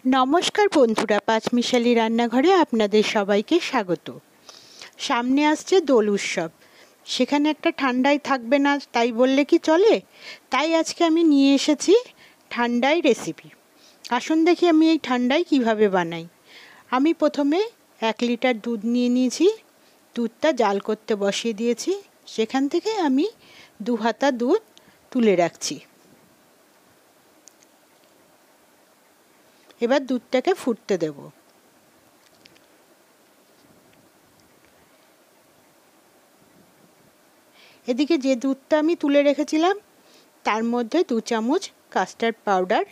নমস্কার বন্ধুরা, পাঁচমিশালি রান্নাঘরে আপনাদের সবাইকে স্বাগত। সামনে আসছে দোল উৎসব, সেখানে একটা ঠান্ডাই থাকবে না তাই বললে কি চলে? তাই আজকে আমি নিয়ে এসেছি ঠান্ডাই রেসিপি। আসুন দেখি আমি এই ঠান্ডাই কিভাবে বানাই। আমি প্রথমে 1 লিটার দুধ নিয়ে নিয়েছি, দুধটা জাল করতে বসিয়ে দিয়েছি। সেখান থেকে আমি 2 হাতা দুধ তুলে রাখছি। এবার দুধটাকে ফুটতে দেব। এদিকে যে দুধটা আমি তুলে রেখেছিলাম তার মধ্যে 2 চামচ কাস্টার্ড পাউডার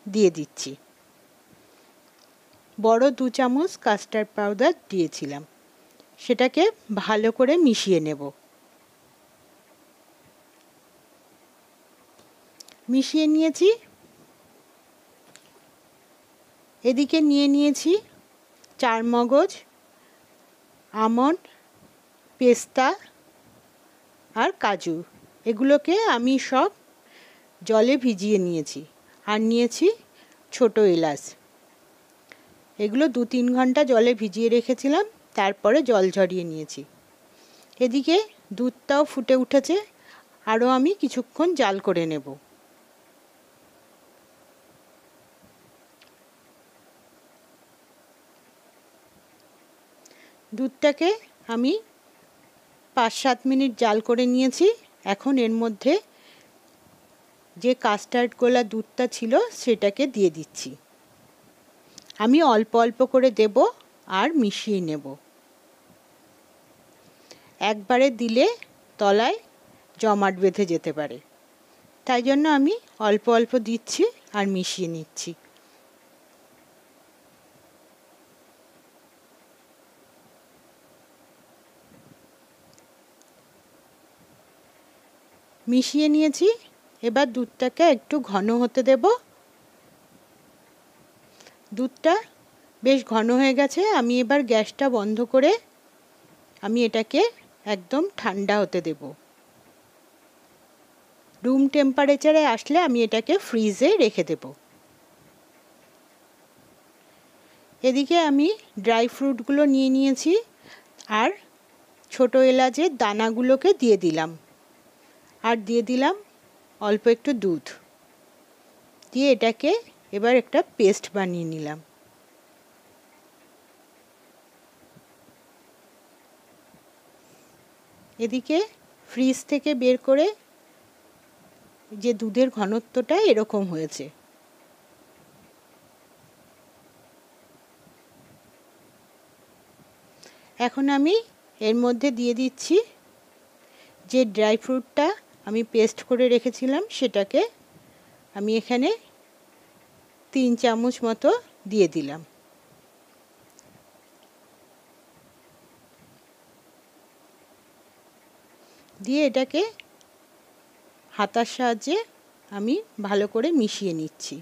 দিয়ে দিচ্ছি। বড় 2 চামচ কাস্টার্ড পাউডার দিয়েছিলাম। সেটাকে ভালো করে মিশিয়ে নেব। মিশিয়ে নিয়েছি। এদিকে নিয়ে নিয়েছি চারমগজ, আমন্ড, পেস্তা আর কাজু। এগুলোকে আমি সব জলে ভিজিয়ে নিয়েছি। আর নিয়েছি ছোট এলাচ। এগুলো 2-3 ঘন্টা জলে ভিজিয়ে রেখেছিলাম, তারপরে জল ঝরিয়ে নিয়েছি। এদিকে দুধটাও ফুটে উঠেছে, আরও আমি কিছুক্ষণ জাল করে নেব। দুধটাকে আমি 5-7 মিনিট জাল করে নিয়েছি। এখন এর মধ্যে যে কাস্টার্ড গোলা দুধটা ছিল সেটাকে দিয়ে দিচ্ছি। আমি অল্প অল্প করে দেব আর মিশিয়ে নেব। একবারে দিলে তলায় জমাট বেঁধে যেতে পারে, তাই জন্য আমি অল্প অল্প দিচ্ছি আর মিশিয়ে নিচ্ছি। মিশিয়ে নিয়েছি। এবার দুধটাকে একটু ঘন হতে দেব। দুধটা বেশ ঘন হয়ে গেছে। আমি এবার গ্যাসটা বন্ধ করে আমি এটাকে একদম ঠান্ডা হতে দেব। রুম টেম্পারেচারে আসলে আমি এটাকে ফ্রিজে রেখে দেব। এদিকে আমি ড্রাই ফ্রুটগুলো নিয়ে নিয়েছি আর ছোট এলাচের দানাগুলোকে দিয়ে দিলাম। আর দিয়ে দিলাম অল্প একটু দুধ দিয়ে এটাকে এবার একটা পেস্ট বানিয়ে নিলাম। এদিকে ফ্রিজ থেকে বের করে যে দুধের ঘনত্বটা এরকম হয়েছে। এখন আমি এর মধ্যে দিয়ে দিচ্ছি যে ড্রাই ফ্রুটটা আমি পেস্ট করে রেখেছিলাম, সেটাকে আমি এখানে 3 চামচ মতো দিয়ে দিলাম। দিয়ে এটাকে হাতার সাহায্যে আমি ভালো করে মিশিয়ে নিচ্ছি।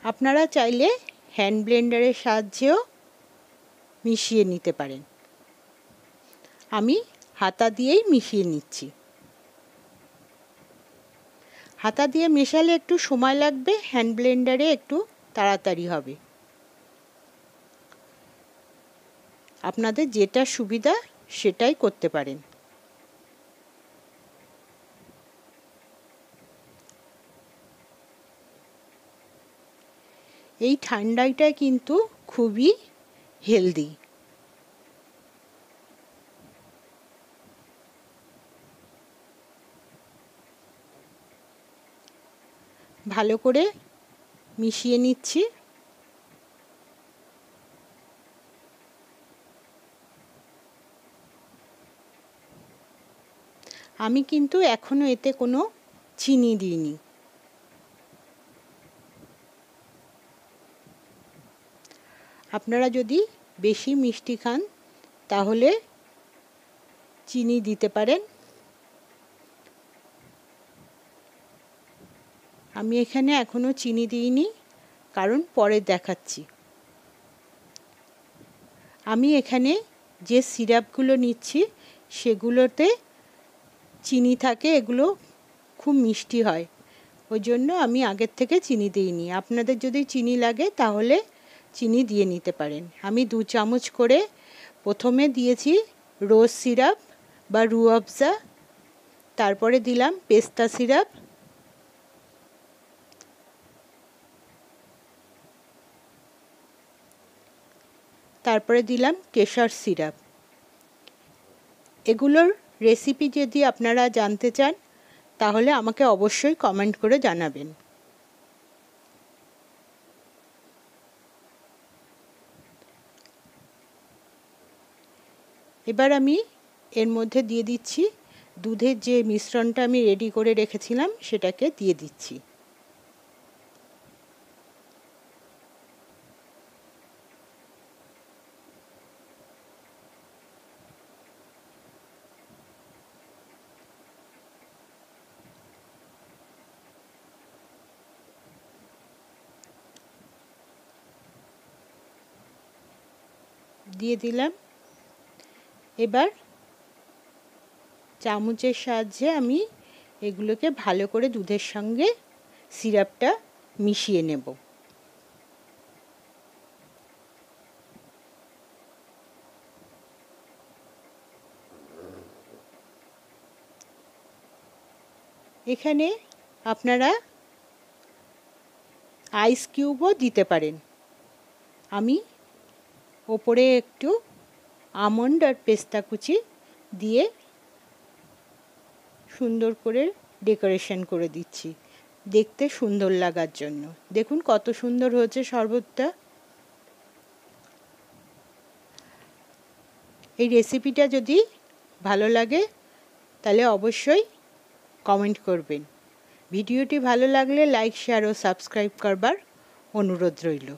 আপনারা চাইলে হ্যান্ড ব্লেন্ডারের সাহায্যেও মিশিয়ে নিতে পারেন। আমি হাতা দিয়েই মিশিয়ে নিচ্ছি। হাতা দিয়ে মেশালে একটু সময় লাগবে, হ্যান্ড ব্লেন্ডারে একটু তাড়াতাড়ি হবে। আপনাদের যেটা সুবিধা সেটাই করতে পারেন। এই ঠান্ডাটা কিন্তু খুবই হেলদি। ভালো করে মিশিয়ে নিচ্ছি। আমি কিন্তু এখনো এতে কোনো চিনি দিইনি। আপনারা যদি বেশি মিষ্টি খান তাহলে চিনি দিতে পারেন। আমি এখানে এখনো চিনি দিইনি, কারণ পরে দেখাচ্ছি। আমি এখানে যে সিরাপগুলো নিচ্ছি সেগুলোতে চিনি থাকে, এগুলো খুব মিষ্টি হয়। ওই জন্য আমি আগের থেকে চিনি দিইনি। আপনাদের যদি চিনি লাগে তাহলে চিনি দিয়ে নিতে পারেন। আমি 2 চামচ করে প্রথমে দিয়েছি রোজ সিরাপ বা রুয়াবজা, তারপরে দিলাম পেস্তা সিরাপ, তারপরে দিলাম কেশর সিরাপ। এগুলোর রেসিপি যদি আপনারা জানতে চান তাহলে আমাকে অবশ্যই কমেন্ট করে জানাবেন। এবার আমি এর মধ্যে দিয়ে দিচ্ছি দুধের যে মিশ্রণটা আমি রেডি করে রেখেছিলাম সেটাকে দিয়ে দিচ্ছি। দিয়ে দিলাম। এবার চামচের সাহায্যে আমি এগুলোকে ভালো করে দুধের সঙ্গে সিরাপটা মিশিয়ে নেব। এখানে আপনারা আইস কিউবও দিতে পারেন। আমি ওপরে একটু আমন্ড আর পেস্তা কুচি দিয়ে সুন্দর করে ডেকোরেশন করে দিচ্ছি দেখতে সুন্দর লাগার জন্য। দেখুন কত সুন্দর হয়েছে শরবতটা। এই রেসিপিটা যদি ভালো লাগে তাহলে অবশ্যই কমেন্ট করবেন। ভিডিওটি ভালো লাগলে লাইক, শেয়ার ও সাবস্ক্রাইব করবার অনুরোধ রইল।